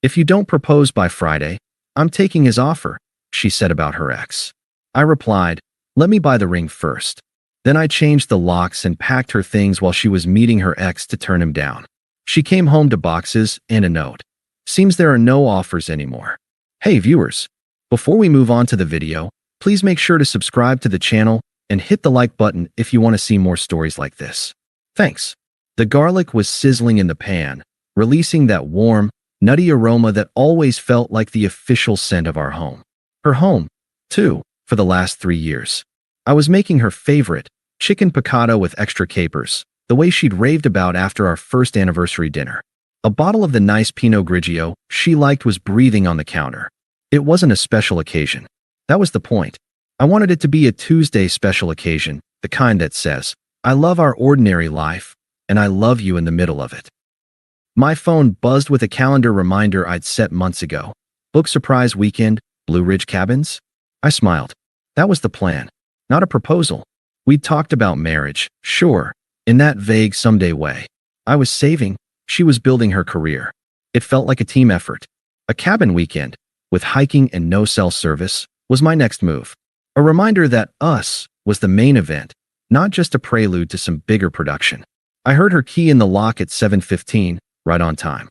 If you don't propose by Friday, I'm taking his offer, she said about her ex. I replied, let me buy the ring first. Then I changed the locks and packed her things while she was meeting her ex to turn him down. She came home to boxes and a note. Seems there are no offers anymore. Hey viewers, before we move on to the video, please make sure to subscribe to the channel and hit the like button if you want to see more stories like this. Thanks. The garlic was sizzling in the pan, releasing that warm, nutty aroma that always felt like the official scent of our home. Her home, too, for the last 3 years. I was making her favorite, chicken piccata with extra capers, the way she'd raved about after our first anniversary dinner. A bottle of the nice Pinot Grigio she liked was breathing on the counter. It wasn't a special occasion. That was the point. I wanted it to be a Tuesday special occasion, the kind that says, I love our ordinary life, and I love you in the middle of it. My phone buzzed with a calendar reminder I'd set months ago. Book surprise weekend, Blue Ridge Cabins? I smiled. That was the plan, not a proposal. We'd talked about marriage, sure, in that vague someday way. I was saving, she was building her career. It felt like a team effort. A cabin weekend, with hiking and no cell service, was my next move. A reminder that us was the main event, not just a prelude to some bigger production. I heard her key in the lock at 7:15, right on time.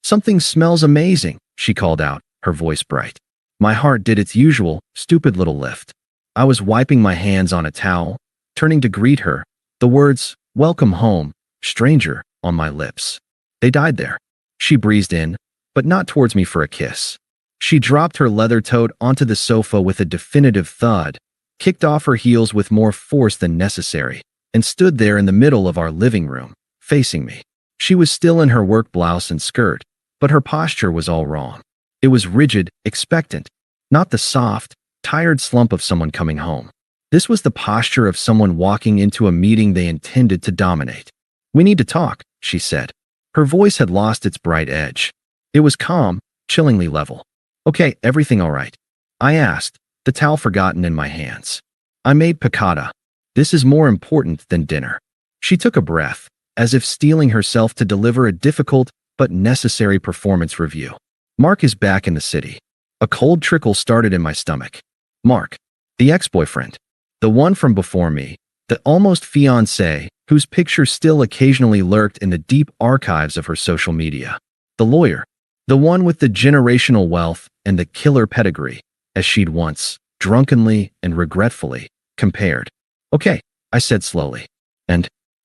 Something smells amazing, she called out, her voice bright. My heart did its usual, stupid little lift. I was wiping my hands on a towel, turning to greet her, the words, welcome home, stranger, on my lips. They died there. She breezed in, but not towards me for a kiss. She dropped her leather tote onto the sofa with a definitive thud, kicked off her heels with more force than necessary, and stood there in the middle of our living room, facing me. She was still in her work blouse and skirt, but her posture was all wrong. It was rigid, expectant, not the soft, tired slump of someone coming home. This was the posture of someone walking into a meeting they intended to dominate. We need to talk, she said. Her voice had lost its bright edge. It was calm, chillingly level. Okay, everything all right? I asked, the towel forgotten in my hands. I made piccata. This is more important than dinner. She took a breath, as if steeling herself to deliver a difficult but necessary performance review. Mark is back in the city. A cold trickle started in my stomach. Mark, the ex-boyfriend, the one from before me, the almost fiancé whose picture still occasionally lurked in the deep archives of her social media. The lawyer, the one with the generational wealth and the killer pedigree, as she'd once, drunkenly and regretfully, compared. Okay, I said slowly.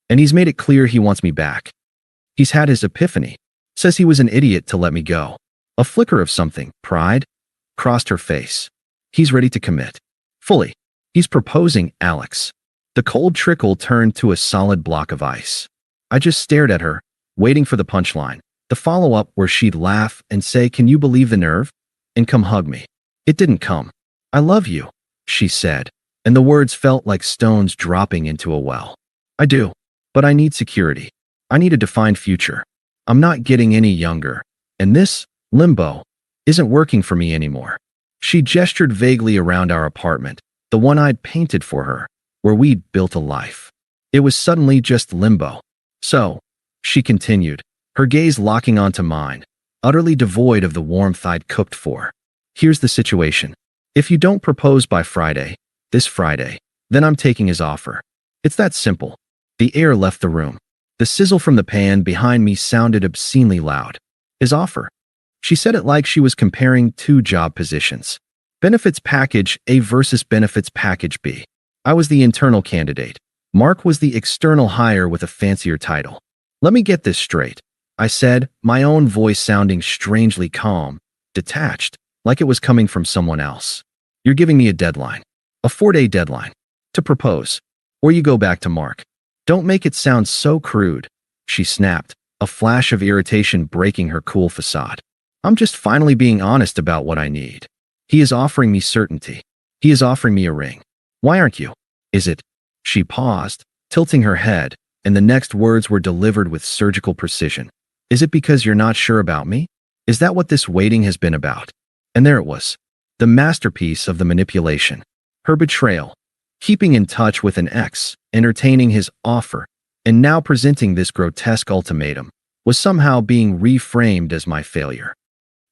And he's made it clear he wants me back. He's had his epiphany. Says he was an idiot to let me go. A flicker of something, pride, crossed her face. He's ready to commit. Fully. He's proposing, Alex. The cold trickle turned to a solid block of ice. I just stared at her, waiting for the punchline, the follow-up where she'd laugh and say, can you believe the nerve? And come hug me. It didn't come. I love you, she said, and the words felt like stones dropping into a well. I do, but I need security. I need a defined future. I'm not getting any younger, and this limbo isn't working for me anymore. She gestured vaguely around our apartment, the one I'd painted for her, where we'd built a life. It was suddenly just limbo. So, she continued, her gaze locking onto mine, utterly devoid of the warmth I'd cooked for. Here's the situation. If you don't propose by Friday, this Friday, then I'm taking his offer. It's that simple. The air left the room. The sizzle from the pan behind me sounded obscenely loud. His offer. She said it like she was comparing two job positions. Benefits package A versus benefits package B. I was the internal candidate. Mark was the external hire with a fancier title. Let me get this straight, I said, my own voice sounding strangely calm, detached, like it was coming from someone else. You're giving me a deadline. A 4-day deadline. To propose. Or you go back to Mark. Don't make it sound so crude, she snapped, a flash of irritation breaking her cool facade. I'm just finally being honest about what I need. He is offering me certainty. He is offering me a ring. Why aren't you? Is it? She paused, tilting her head, and the next words were delivered with surgical precision. Is it because you're not sure about me? Is that what this waiting has been about? And there it was. The masterpiece of the manipulation. Her betrayal. Keeping in touch with an ex, entertaining his offer, and now presenting this grotesque ultimatum, was somehow being reframed as my failure.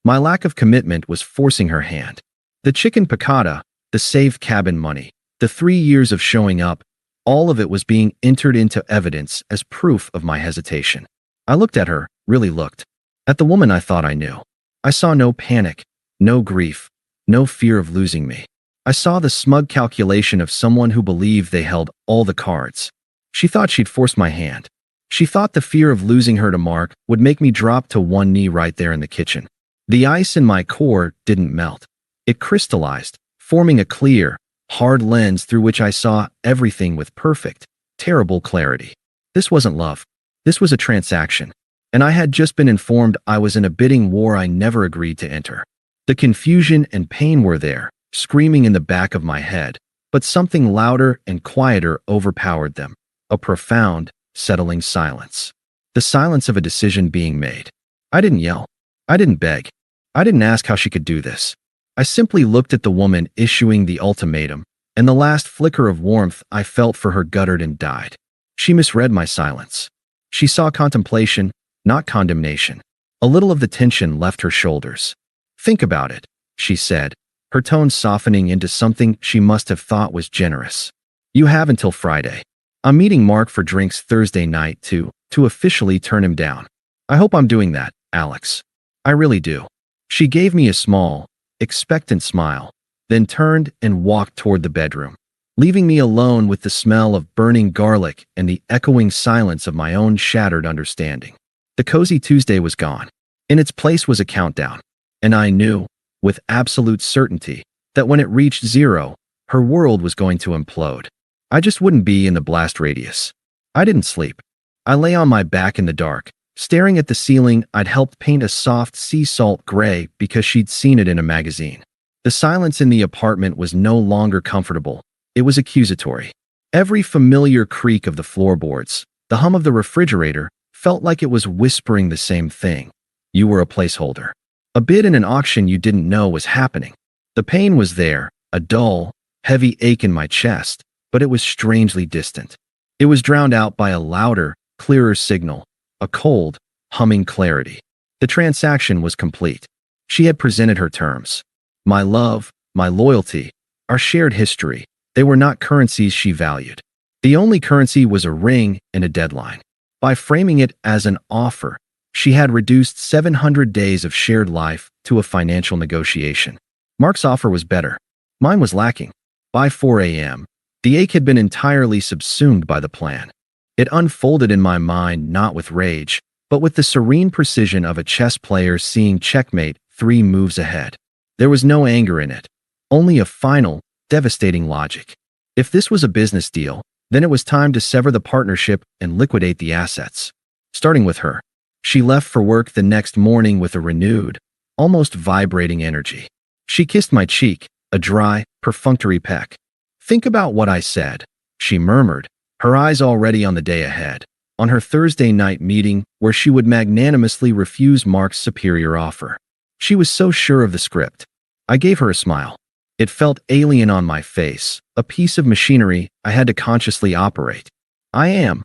My lack of commitment was forcing her hand. The chicken piccata, the saved cabin money, the 3 years of showing up, all of it was being entered into evidence as proof of my hesitation. I looked at her, really looked. At the woman I thought I knew. I saw no panic, no grief, no fear of losing me. I saw the smug calculation of someone who believed they held all the cards. She thought she'd forced my hand. She thought the fear of losing her to Mark would make me drop to one knee right there in the kitchen. The ice in my core didn't melt. It crystallized, forming a clear, hard lens through which I saw everything with perfect, terrible clarity. This wasn't love. This was a transaction. And I had just been informed I was in a bidding war I never agreed to enter. The confusion and pain were there, screaming in the back of my head, but something louder and quieter overpowered them. A profound, settling silence. The silence of a decision being made. I didn't yell. I didn't beg. I didn't ask how she could do this. I simply looked at the woman issuing the ultimatum, and the last flicker of warmth I felt for her guttered and died. She misread my silence. She saw contemplation, not condemnation. A little of the tension left her shoulders. "Think about it," she said, her tone softening into something she must have thought was generous. "You have until Friday. I'm meeting Mark for drinks Thursday night to officially turn him down. I hope I'm doing that, Alex. I really do." She gave me a small, expectant smile, then turned and walked toward the bedroom, leaving me alone with the smell of burning garlic and the echoing silence of my own shattered understanding. The cozy Tuesday was gone. In its place was a countdown, and I knew, with absolute certainty, that when it reached 0, her world was going to implode. I just wouldn't be in the blast radius. I didn't sleep. I lay on my back in the dark, staring at the ceiling I'd helped paint a soft sea salt gray because she'd seen it in a magazine. The silence in the apartment was no longer comfortable. It was accusatory. Every familiar creak of the floorboards, the hum of the refrigerator, felt like it was whispering the same thing. You were a placeholder. A bid in an auction you didn't know was happening. The pain was there, a dull, heavy ache in my chest, but it was strangely distant. It was drowned out by a louder, clearer signal, a cold, humming clarity. The transaction was complete. She had presented her terms. My love, my loyalty, our shared history, they were not currencies she valued. The only currency was a ring and a deadline. By framing it as an offer, she had reduced 700 days of shared life to a financial negotiation. Mark's offer was better. Mine was lacking. By 4 a.m., the ache had been entirely subsumed by the plan. It unfolded in my mind not with rage, but with the serene precision of a chess player seeing checkmate 3 moves ahead. There was no anger in it, only a final, devastating logic. If this was a business deal, then it was time to sever the partnership and liquidate the assets. Starting with her. She left for work the next morning with a renewed, almost vibrating energy. She kissed my cheek, a dry, perfunctory peck. "Think about what I said," she murmured, her eyes already on the day ahead, on her Thursday night meeting where she would magnanimously refuse Mark's superior offer. She was so sure of the script. I gave her a smile. It felt alien on my face, a piece of machinery I had to consciously operate. I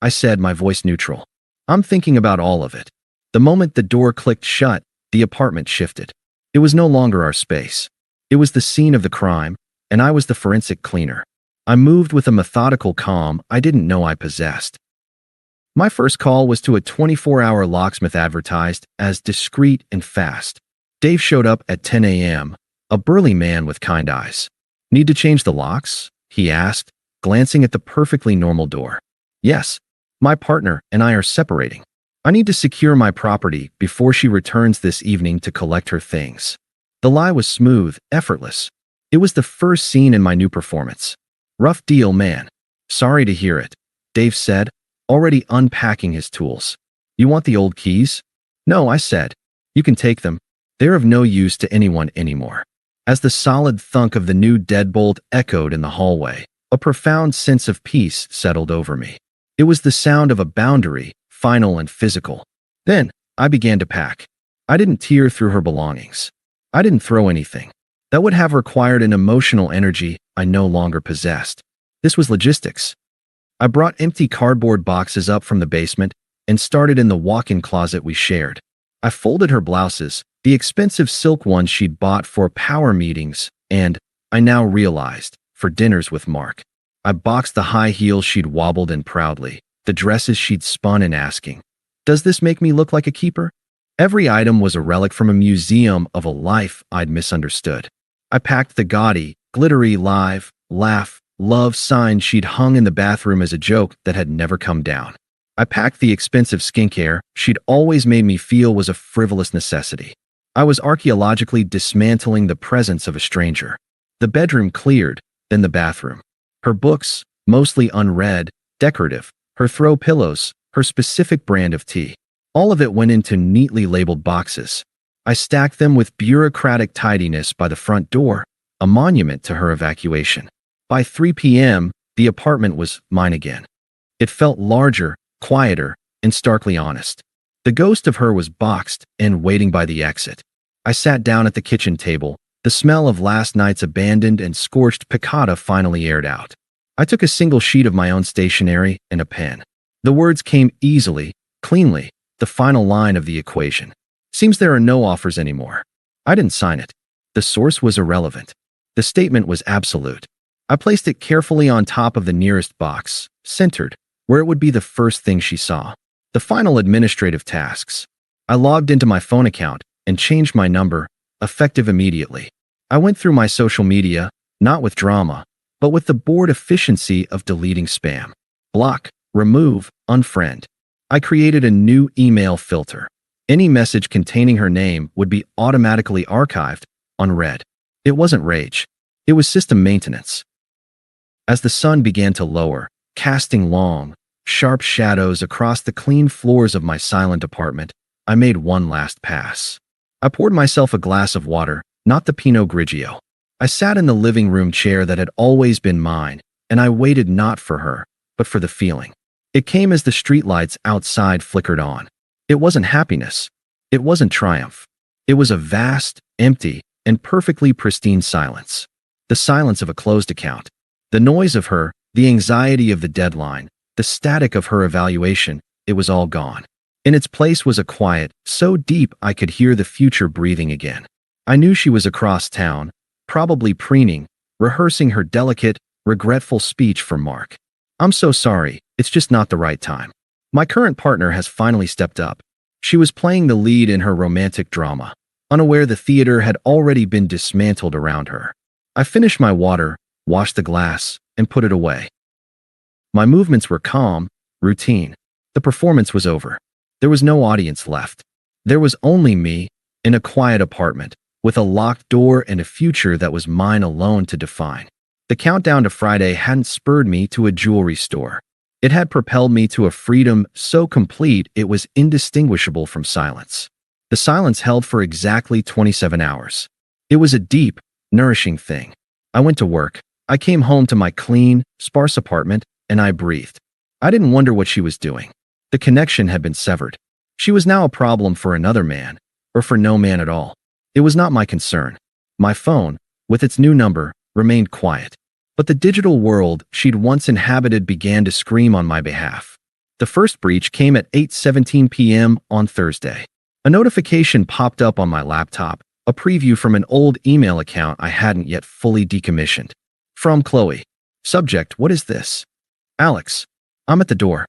said, my voice neutral. "I'm thinking about all of it." The moment the door clicked shut, the apartment shifted. It was no longer our space. It was the scene of the crime, and I was the forensic cleaner. I moved with a methodical calm I didn't know I possessed. My first call was to a 24-hour locksmith advertised as discreet and fast. Dave showed up at 10 a.m., a burly man with kind eyes. "Need to change the locks?" he asked, glancing at the perfectly normal door. "Yes. My partner and I are separating. I need to secure my property before she returns this evening to collect her things." The lie was smooth, effortless. It was the first scene in my new performance. "Rough deal, man." "Sorry to hear it," Dave said, already unpacking his tools. "You want the old keys?" "No," I said. "You can take them. They're of no use to anyone anymore." As the solid thunk of the new deadbolt echoed in the hallway, a profound sense of peace settled over me. It was the sound of a boundary, final and physical. Then, I began to pack. I didn't tear through her belongings. I didn't throw anything. That would have required an emotional energy I no longer possessed. This was logistics. I brought empty cardboard boxes up from the basement and started in the walk-in closet we shared. I folded her blouses, The expensive silk ones she'd bought for power meetings and, I now realized, for dinners with Mark. I boxed the high heels she'd wobbled in proudly, the dresses she'd spun in asking, "Does this make me look like a keeper?" Every item was a relic from a museum of a life I'd misunderstood. I packed the gaudy, glittery live, laugh, love sign she'd hung in the bathroom as a joke that had never come down. I packed the expensive skincare she'd always made me feel was a frivolous necessity. I was archaeologically dismantling the presence of a stranger. The bedroom cleared, then the bathroom. Her books, mostly unread, decorative, her throw pillows, her specific brand of tea. All of it went into neatly labeled boxes. I stacked them with bureaucratic tidiness by the front door, a monument to her evacuation. By 3 p.m., the apartment was mine again. It felt larger, quieter, and starkly honest. The ghost of her was boxed and waiting by the exit. I sat down at the kitchen table, the smell of last night's abandoned and scorched piccata finally aired out. I took a single sheet of my own stationery and a pen. The words came easily, cleanly, the final line of the equation. "Seems there are no offers anymore." I didn't sign it. The source was irrelevant. The statement was absolute. I placed it carefully on top of the nearest box, centered, where it would be the first thing she saw. The final administrative tasks. I logged into my phone account and changed my number, effective immediately. I went through my social media, not with drama, but with the bored efficiency of deleting spam. Block, remove, unfriend. I created a new email filter. Any message containing her name would be automatically archived, unread. It wasn't rage. It was system maintenance. As the sun began to lower, casting long, sharp shadows across the clean floors of my silent apartment, I made one last pass. I poured myself a glass of water, not the Pinot Grigio. I sat in the living room chair that had always been mine, and I waited not for her, but for the feeling. It came as the streetlights outside flickered on. It wasn't happiness. It wasn't triumph. It was a vast, empty, and perfectly pristine silence. The silence of a closed account. The noise of her, the anxiety of the deadline, the static of her evaluation, it was all gone. In its place was a quiet, so deep I could hear the future breathing again. I knew she was across town, probably preening, rehearsing her delicate, regretful speech for Mark. "I'm so sorry, it's just not the right time." My current partner has finally stepped up. She was playing the lead in her romantic drama, unaware the theater had already been dismantled around her. I finished my water, washed the glass, and put it away. My movements were calm, routine. The performance was over. There was no audience left. There was only me, in a quiet apartment, with a locked door and a future that was mine alone to define. The countdown to Friday hadn't spurred me to a jewelry store. It had propelled me to a freedom so complete it was indistinguishable from silence. The silence held for exactly 27 hours. It was a deep, nourishing thing. I went to work. I came home to my clean, sparse apartment, and I breathed. I didn't wonder what she was doing. The connection had been severed. She was now a problem for another man, or for no man at all. It was not my concern. My phone, with its new number, remained quiet. But the digital world she'd once inhabited began to scream on my behalf. The first breach came at 8:17 p.m. on Thursday. A notification popped up on my laptop, a preview from an old email account I hadn't yet fully decommissioned. From Qley. Subject: "What is this?" Alex. I'm at the door.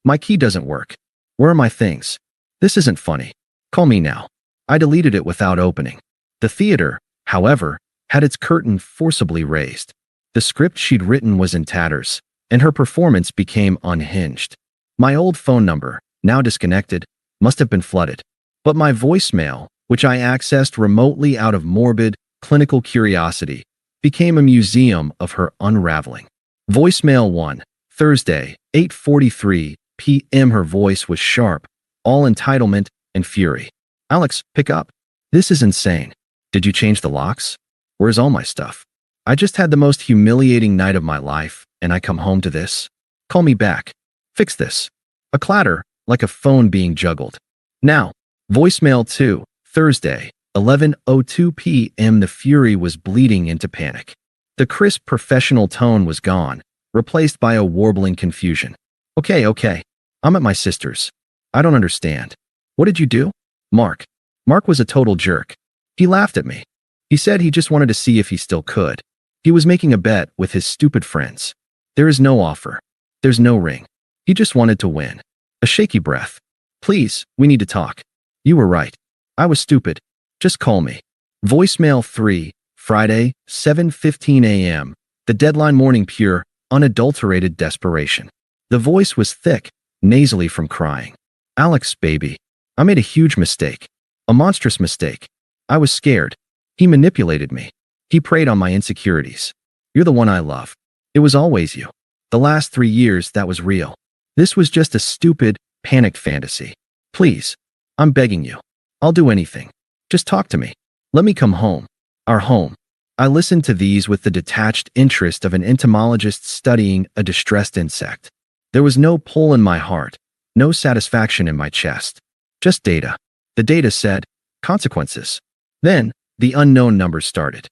My key doesn't work. Where are my things? This isn't funny. Call me now. I deleted it without opening. The theater, however, had its curtain forcibly raised. The script she'd written was in tatters, and her performance became unhinged. My old phone number, now disconnected, must have been flooded. But my voicemail, which I accessed remotely out of morbid, clinical curiosity, became a museum of her unraveling. Voicemail 1, Thursday, 8:43 p.m. Her voice was sharp, all entitlement and fury. "Alex, pick up. This is insane. Did you change the locks? Where's all my stuff? I just had the most humiliating night of my life, and I come home to this? Call me back. Fix this." A clatter, like a phone being juggled. Now, voicemail 2, Thursday, 11:02 p.m. The fury was bleeding into panic. The crisp professional tone was gone, replaced by a warbling confusion. Okay. I'm at my sister's. I don't understand. What did you do? Mark. Mark was a total jerk. He laughed at me. He said he just wanted to see if he still could. He was making a bet with his stupid friends. There is no offer. There's no ring. He just wanted to win. A shaky breath. Please, we need to talk. You were right. I was stupid. Just call me. Voicemail 3, Friday, 7:15 a.m. The deadline morning, pure, unadulterated desperation. The voice was thick, nasally from crying. Alex, baby. I made a huge mistake. A monstrous mistake. I was scared. He manipulated me. He preyed on my insecurities. You're the one I love. It was always you. The last 3 years, that was real. This was just a stupid, panicked fantasy. Please. I'm begging you. I'll do anything. Just talk to me. Let me come home. Our home. I listened to these with the detached interest of an entomologist studying a distressed insect. There was no pull in my heart, no satisfaction in my chest. Just data. The data said, consequences. Then, the unknown numbers started.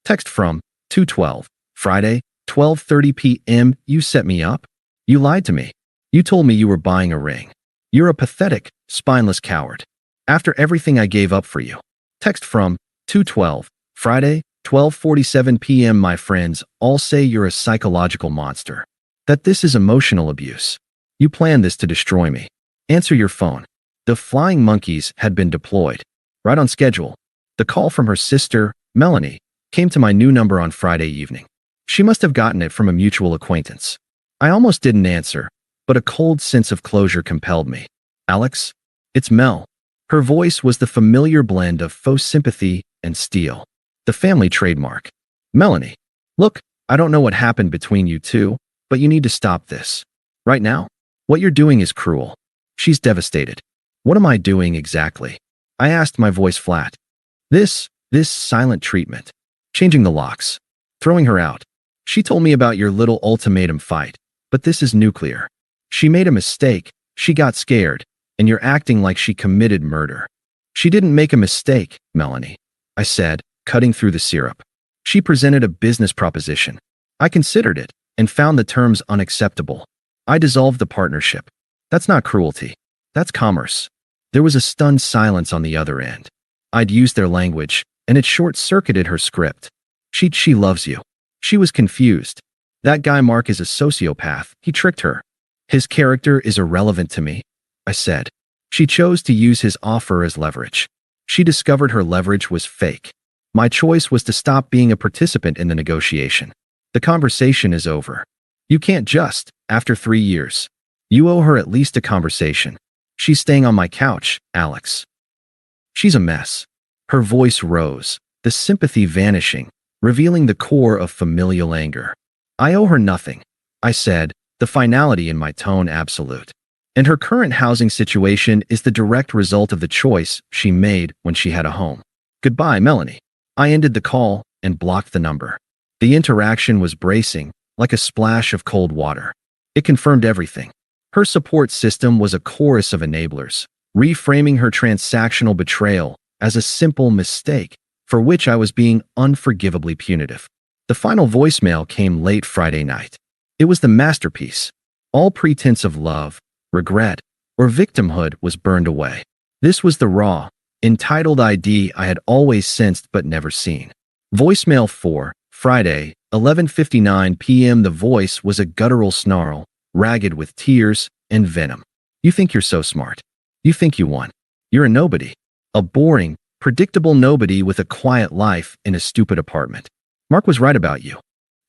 Text from 212, Friday, 12:30 p.m. You set me up? You lied to me. You told me you were buying a ring. You're a pathetic, spineless coward. After everything I gave up for you. Text from 212, Friday, 12:47 p.m. My friends all say you're a psychological monster. That this is emotional abuse. You planned this to destroy me. Answer your phone. The flying monkeys had been deployed. Right on schedule. The call from her sister, Melanie, came to my new number on Friday evening. She must have gotten it from a mutual acquaintance. I almost didn't answer, but a cold sense of closure compelled me. Alex? It's Mel. Her voice was the familiar blend of faux sympathy and steel. The family trademark. Melanie. Look, I don't know what happened between you two, but you need to stop this. Right now? What you're doing is cruel. She's devastated. What am I doing exactly? I asked, my voice flat. This silent treatment. Changing the locks. Throwing her out. She told me about your little ultimatum fight, but this is nuclear. She made a mistake, she got scared, and you're acting like she committed murder. She didn't make a mistake, Melanie, I said, cutting through the syrup. She presented a business proposition. I considered it and found the terms unacceptable. I dissolved the partnership. That's not cruelty. That's commerce. There was a stunned silence on the other end. I'd used their language, and it short-circuited her script. She loves you. She was confused. That guy Mark is a sociopath. He tricked her. His character is irrelevant to me, I said. She chose to use his offer as leverage. She discovered her leverage was fake. My choice was to stop being a participant in the negotiation. The conversation is over. You can't just, after 3 years. You owe her at least a conversation. She's staying on my couch, Alex. She's a mess. Her voice rose, the sympathy vanishing, revealing the core of familial anger. I owe her nothing, I said, the finality in my tone absolute. And her current housing situation is the direct result of the choice she made when she had a home. Goodbye, Melanie. I ended the call and blocked the number. The interaction was bracing, like a splash of cold water. It confirmed everything. Her support system was a chorus of enablers, reframing her transactional betrayal as a simple mistake for which I was being unforgivably punitive. The final voicemail came late Friday night. It was the masterpiece. All pretense of love, regret, or victimhood was burned away. This was the raw, entitled ID I had always sensed but never seen. Voicemail 4, Friday, 11:59 p.m. The voice was a guttural snarl, ragged with tears and venom. You think you're so smart. You think you won. You're a nobody. A boring, predictable nobody with a quiet life in a stupid apartment. Mark was right about you.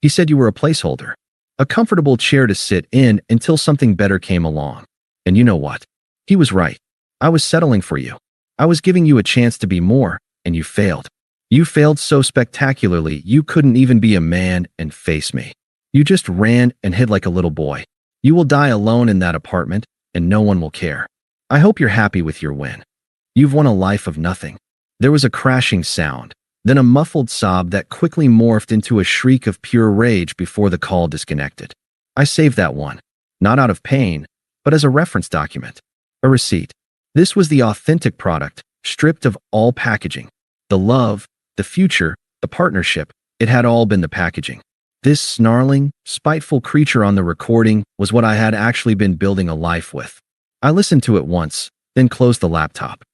He said you were a placeholder. A comfortable chair to sit in until something better came along. And you know what? He was right. I was settling for you. I was giving you a chance to be more, and you failed. You failed so spectacularly you couldn't even be a man and face me. You just ran and hid like a little boy. You will die alone in that apartment, and no one will care. I hope you're happy with your win. You've won a life of nothing. There was a crashing sound, then a muffled sob that quickly morphed into a shriek of pure rage before the call disconnected. I saved that one, not out of pain, but as a reference document. A receipt. This was the authentic product, stripped of all packaging. The love, the future, the partnership, it had all been the packaging. This snarling, spiteful creature on the recording was what I had actually been building a life with. I listened to it once, then closed the laptop.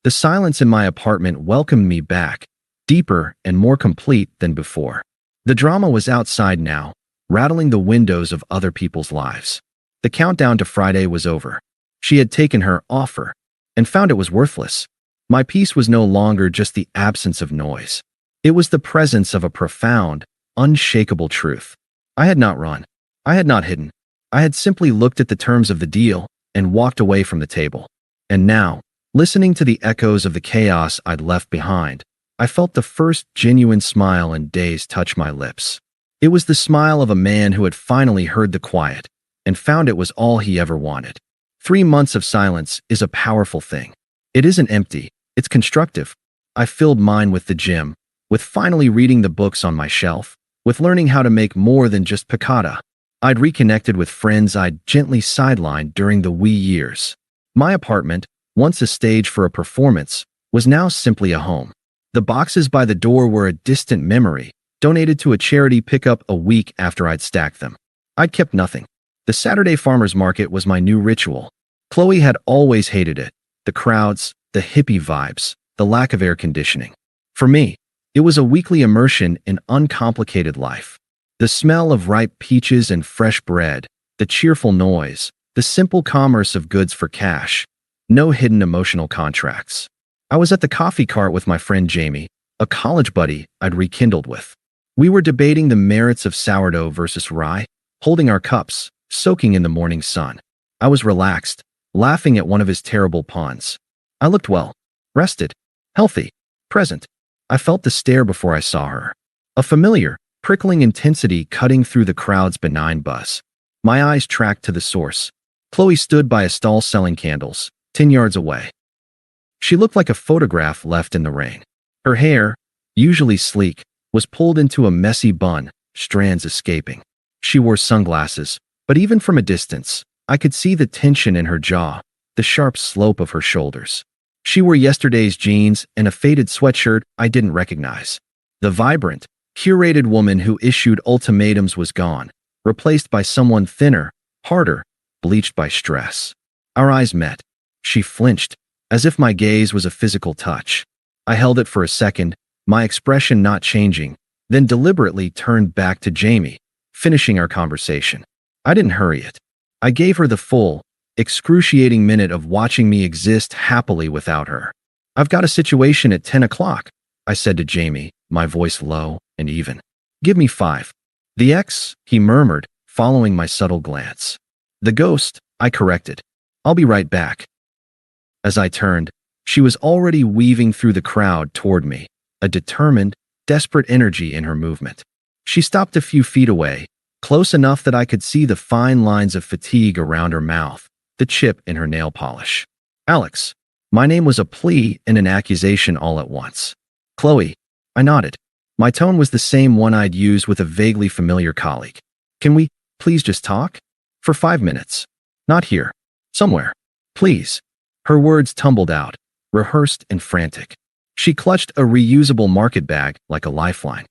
The silence in my apartment welcomed me back, deeper and more complete than before. The drama was outside now, rattling the windows of other people's lives. The countdown to Friday was over. She had taken her offer and found it was worthless. My peace was no longer just the absence of noise. It was the presence of a profound, unshakable truth. I had not run. I had not hidden. I had simply looked at the terms of the deal and walked away from the table. And now, listening to the echoes of the chaos I'd left behind, I felt the first genuine smile in days touch my lips. It was the smile of a man who had finally heard the quiet and found it was all he ever wanted. 3 months of silence is a powerful thing. It isn't empty, it's constructive. I filled mine with the gym, with finally reading the books on my shelf, with learning how to make more than just piccata. I'd reconnected with friends I'd gently sidelined during the wee years. My apartment, once a stage for a performance, was now simply a home. The boxes by the door were a distant memory, donated to a charity pickup a week after I'd stacked them. I'd kept nothing. The Saturday farmers market was my new ritual. Qley had always hated it. The crowds, the hippie vibes, the lack of air conditioning. For me, it was a weekly immersion in uncomplicated life. The smell of ripe peaches and fresh bread, the cheerful noise, the simple commerce of goods for cash. No hidden emotional contracts. I was at the coffee cart with my friend Jamie, a college buddy I'd rekindled with. We were debating the merits of sourdough versus rye, holding our cups, soaking in the morning sun. I was relaxed, laughing at one of his terrible puns. I looked well, rested, healthy, present. I felt the stare before I saw her. A familiar, prickling intensity cutting through the crowd's benign buzz. My eyes tracked to the source. Qley stood by a stall selling candles, 10 yards away. She looked like a photograph left in the rain. Her hair, usually sleek, was pulled into a messy bun, strands escaping. She wore sunglasses, but even from a distance, I could see the tension in her jaw, the sharp slope of her shoulders. She wore yesterday's jeans and a faded sweatshirt I didn't recognize. The vibrant, curated woman who issued ultimatums was gone, replaced by someone thinner, harder, bleached by stress. Our eyes met. She flinched, as if my gaze was a physical touch. I held it for a second, my expression not changing, then deliberately turned back to Jamie, finishing our conversation. I didn't hurry it. I gave her the full, excruciating minute of watching me exist happily without her. "I've got a situation at 10 o'clock, I said to Jamie, my voice low and even. "Give me 5. "The ex," he murmured, following my subtle glance. "The ghost," I corrected. "I'll be right back." As I turned, she was already weaving through the crowd toward me, a determined, desperate energy in her movement. She stopped a few feet away, close enough that I could see the fine lines of fatigue around her mouth, the chip in her nail polish. "Alex." My name was a plea and an accusation all at once. "Qley." I nodded. My tone was the same one I'd used with a vaguely familiar colleague. "Can we, please just talk? For 5 minutes. Not here. Somewhere. Please." Her words tumbled out, rehearsed and frantic. She clutched a reusable market bag like a lifeline.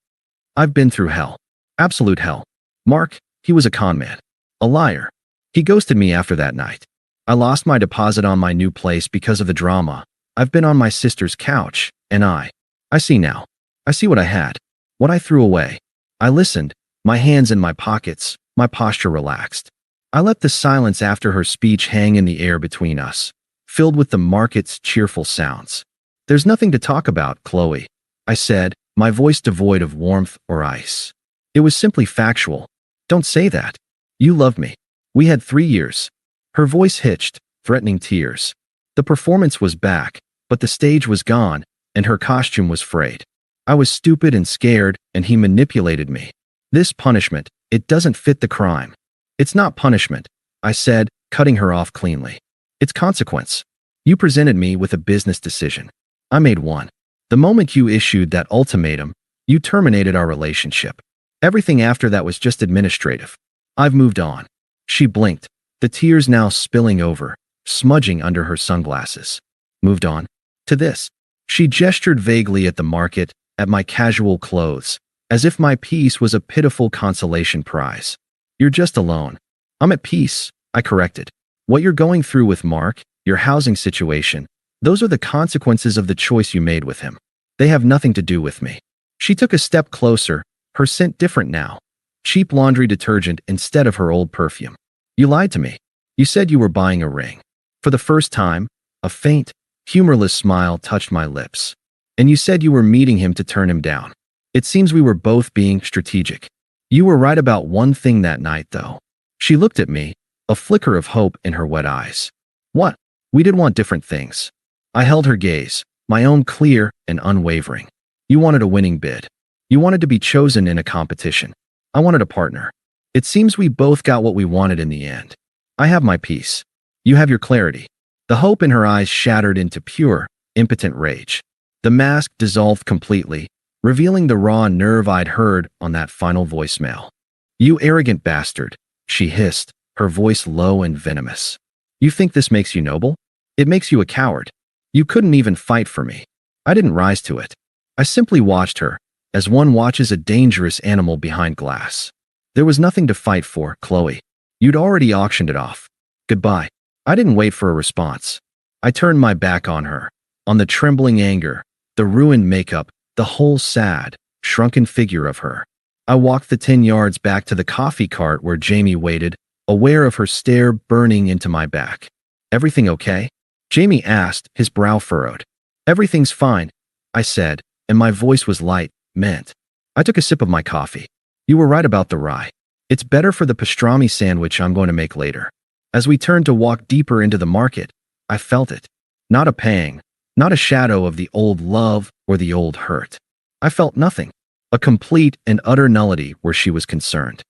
"I've been through hell. Absolute hell. Mark, he was a con man. A liar. He ghosted me after that night. I lost my deposit on my new place because of the drama. I've been on my sister's couch, and I see now. I see what I had. What I threw away." I listened, my hands in my pockets, my posture relaxed. I let the silence after her speech hang in the air between us, filled with the market's cheerful sounds. "There's nothing to talk about, Qley," I said, my voice devoid of warmth or ice. "It was simply factual. Don't say that. You loved me. We had 3 years. Her voice hitched, threatening tears. The performance was back, but the stage was gone, and her costume was frayed. I was stupid and scared, and he manipulated me. This punishment, it doesn't fit the crime. "It's not punishment," I said, cutting her off cleanly. "It's consequence. You presented me with a business decision. I made one. The moment you issued that ultimatum, you terminated our relationship. Everything after that was just administrative. I've moved on." She blinked, the tears now spilling over, smudging under her sunglasses. "Moved on? To this?" She gestured vaguely at the market, at my casual clothes, as if my peace was a pitiful consolation prize. "You're just alone." "I'm at peace," I corrected. "What you're going through with Mark, your housing situation, Those are the consequences of the choice you made with him. They have nothing to do with me. She took a step closer, her scent different now. Cheap laundry detergent instead of her old perfume. You lied to me. You said you were buying a ring. For the first time, a faint, humorless smile touched my lips. And you said you were meeting him to turn him down. It seems we were both being strategic. You were right about one thing that night, though. She looked at me, a flicker of hope in her wet eyes. What? We did want different things. I held her gaze, my own clear and unwavering. You wanted a winning bid. You wanted to be chosen in a competition. I wanted a partner. It seems we both got what we wanted in the end. I have my peace. You have your clarity. The hope in her eyes shattered into pure, impotent rage. The mask dissolved completely, revealing the raw nerve I'd heard on that final voicemail. You arrogant bastard, she hissed, her voice low and venomous. You think this makes you noble? It makes you a coward. You couldn't even fight for me. I didn't rise to it. I simply watched her, as one watches a dangerous animal behind glass. There was nothing to fight for, Qley. You'd already auctioned it off. Goodbye. I didn't wait for a response. I turned my back on her, on the trembling anger, the ruined makeup, the whole sad, shrunken figure of her. I walked the 10 yards back to the coffee cart where Jamie waited, aware of her stare burning into my back. Everything okay? Jamie asked, his brow furrowed. Everything's fine, I said, and my voice was light, meant. I took a sip of my coffee. You were right about the rye. It's better for the pastrami sandwich I'm going to make later. As we turned to walk deeper into the market, I felt it. Not a pang, not a shadow of the old love or the old hurt. I felt nothing. A complete and utter nullity where she was concerned.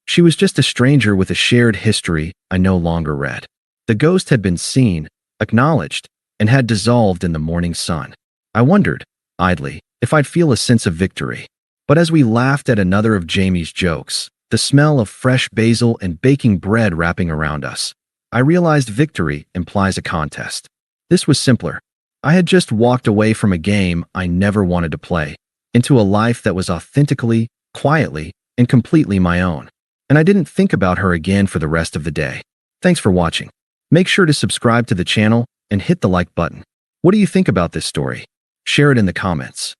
She was just a stranger with a shared history I no longer read. The ghost had been seen, acknowledged, and had dissolved in the morning sun. I wondered, idly, if I'd feel a sense of victory. But as we laughed at another of Jamie's jokes, the smell of fresh basil and baking bread wrapping around us, I realized victory implies a contest. This was simpler. I had just walked away from a game I never wanted to play, into a life that was authentically, quietly, and completely my own. And I didn't think about her again for the rest of the day. Thanks for watching. Make sure to subscribe to the channel and hit the like button. What do you think about this story? Share it in the comments.